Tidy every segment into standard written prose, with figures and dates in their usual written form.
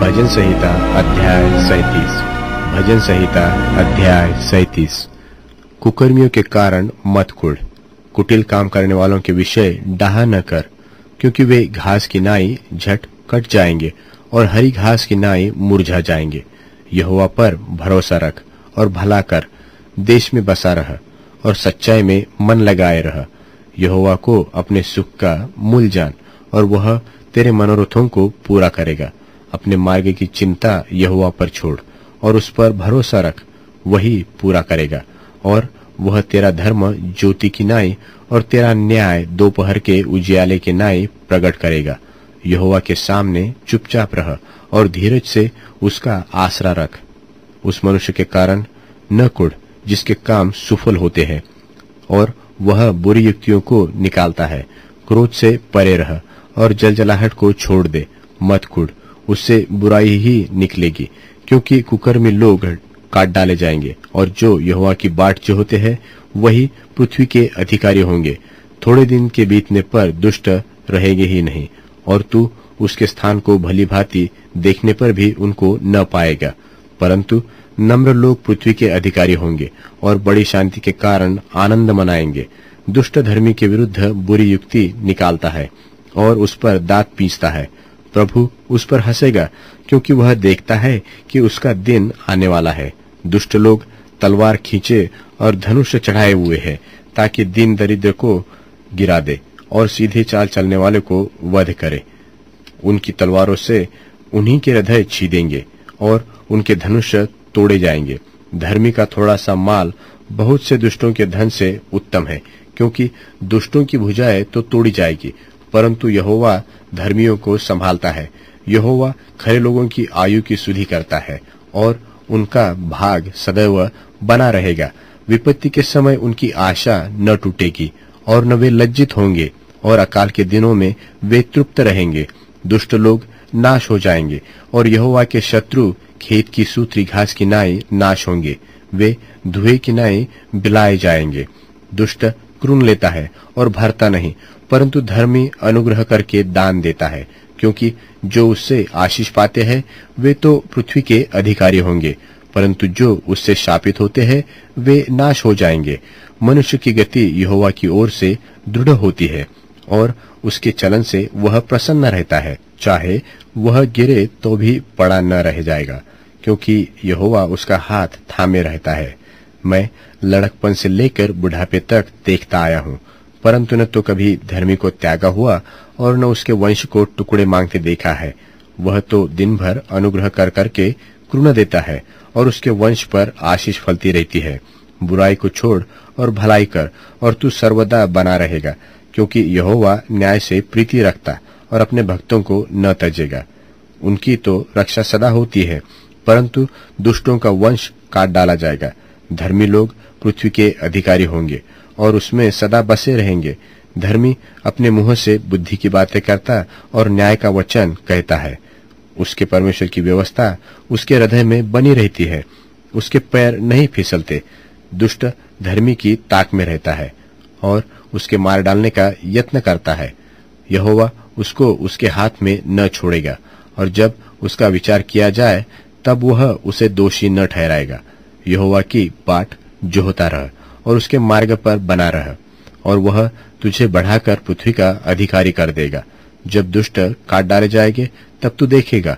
भजन संहिता अध्याय 37। भजन संहिता अध्याय 37। कुकर्मियों के कारण मत कुढ़, कुटिल काम करने वालों के विषय डाह न कर, क्योंकि वे घास की नाई झट कट जाएंगे और हरी घास की नाई मुरझा जाएंगे। यहोवा पर भरोसा रख और भला कर, देश में बसा रह और सच्चाई में मन लगाए रह। यहोवा को अपने सुख का मूल जान और वह तेरे मनोरथों को पूरा करेगा। अपने मार्ग की चिंता यहोवा पर छोड़ और उस पर भरोसा रख, वही पूरा करेगा। और वह तेरा धर्म ज्योति की नाई और तेरा न्याय दोपहर के उजियाले के नाई प्रकट करेगा। यहोवा के सामने चुपचाप रह और धीरज से उसका आसरा रख। उस मनुष्य के कारण न कुढ़ जिसके काम सुफल होते हैं और वह बुरी युक्तियों को निकालता है। क्रोध से परे रह और जलजलाहट को छोड़ दे, मत कुढ़, उससे बुराई ही निकलेगी, क्योंकि कुकर्मी लोग काट डाले जाएंगे और जो यहोवा की बाट जोहते हैं वही पृथ्वी के अधिकारी होंगे। थोड़े दिन के बीतने पर दुष्ट रहेंगे ही नहीं, और तू उसके स्थान को भली भांति देखने पर भी उनको न पाएगा। परंतु नम्र लोग पृथ्वी के अधिकारी होंगे और बड़ी शांति के कारण आनंद मनाएंगे। दुष्ट धर्मी के विरुद्ध बुरी युक्ति निकालता है और उस पर दांत पीसता है। प्रभु उस पर हंसेगा, क्योंकि वह देखता है कि उसका दिन आने वाला है। दुष्ट लोग तलवार खींचे और धनुष चढ़ाए हुए हैं, ताकि दीन दरिद्र को गिरा दे और सीधे चाल चलने वाले को वध करे। उनकी तलवारों से उन्हीं के हृदय छीदेंगे और उनके धनुष तोड़े जाएंगे। धर्मी का थोड़ा सा माल बहुत से दुष्टों के धन से उत्तम है, क्योंकि दुष्टों की भुजाएं तो तोड़ी जाएगी, परंतु यहोवा धर्मियों को संभालता है। यहोवा खरे लोगों की आयु की सुधि करता है और उनका भाग सदैव बना रहेगा। विपत्ति के समय उनकी आशा न टूटेगी और न वे लज्जित होंगे, और अकाल के दिनों में वे तृप्त रहेंगे। दुष्ट लोग नाश हो जाएंगे और यहोवा के शत्रु खेत की सूत्री घास की नाई नाश होंगे। वे धुएं की नाई बिलाए जाएंगे। दुष्ट क्रून लेता है और भरता नहीं, परंतु धर्मी अनुग्रह करके दान देता है, क्योंकि जो उससे आशीष पाते हैं वे तो पृथ्वी के अधिकारी होंगे, परंतु जो उससे शापित होते हैं वे नाश हो जाएंगे। मनुष्य की गति यहोवा की ओर से दृढ़ होती है और उसके चलन से वह प्रसन्न रहता है। चाहे वह गिरे तो भी पड़ा न रह जाएगा, क्योंकि यहोवा उसका हाथ थामे रहता है। मैं लड़कपन से लेकर बुढ़ापे तक देखता आया हूँ, परंतु न तो कभी धर्मी को त्यागा हुआ और न उसके वंश को टुकड़े मांगते देखा है। वह तो दिन भर अनुग्रह कर करके क्रुण देता है और उसके वंश पर आशीष फलती रहती है। बुराई को छोड़ और भलाई कर और तू सर्वदा बना रहेगा, क्योंकि यहोवा न्याय से प्रीति रखता और अपने भक्तों को न तजेगा। उनकी तो रक्षा सदा होती है, परंतु दुष्टों का वंश काट डाला जाएगा। धर्मी लोग पृथ्वी के अधिकारी होंगे और उसमें सदा बसे रहेंगे। धर्मी अपने मुंह से बुद्धि की बातें करता और न्याय का वचन कहता है। उसके परमेश्वर की व्यवस्था उसके हृदय में बनी रहती है, उसके पैर नहीं फिसलते। दुष्ट धर्मी की ताक में रहता है और उसके मार डालने का यत्न करता है। यहोवा उसको उसके हाथ में न छोड़ेगा, और जब उसका विचार किया जाए तब वह उसे दोषी न ठहराएगा। यहोवा की बाट जोहता रह और उसके मार्ग पर बना रह, और वह तुझे बढ़ाकर पृथ्वी का अधिकारी कर देगा। जब दुष्ट काट डाले जाएंगे तब तू देखेगा।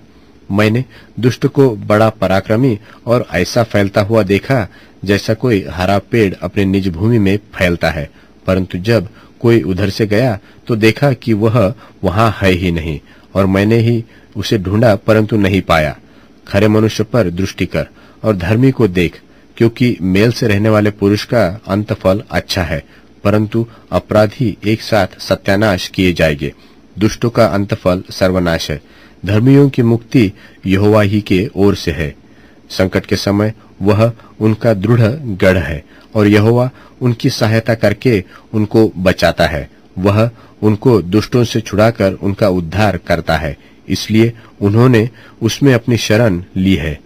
मैंने दुष्ट को बड़ा पराक्रमी और ऐसा फैलता हुआ देखा, जैसा कोई हरा पेड़ अपने निज भूमि में फैलता है, परंतु जब कोई उधर से गया तो देखा कि वह वहां है ही नहीं, और मैंने ही उसे ढूंढा परंतु नहीं पाया। खरे मनुष्य पर दृष्टि कर और धर्मी को देख, क्योंकि मेल से रहने वाले पुरुष का अंतफल अच्छा है, परंतु अपराधी एक साथ सत्यानाश किए जाएंगे। दुष्टों का अंतफल सर्वनाश है, धर्मियों की मुक्ति यहोवा ही के ओर से है। संकट के समय वह उनका दृढ़ गढ़ है और यहोवा उनकी सहायता करके उनको बचाता है। वह उनको दुष्टों से छुड़ाकर उनका उद्धार करता है, इसलिए उन्होंने उसमें अपनी शरण ली है।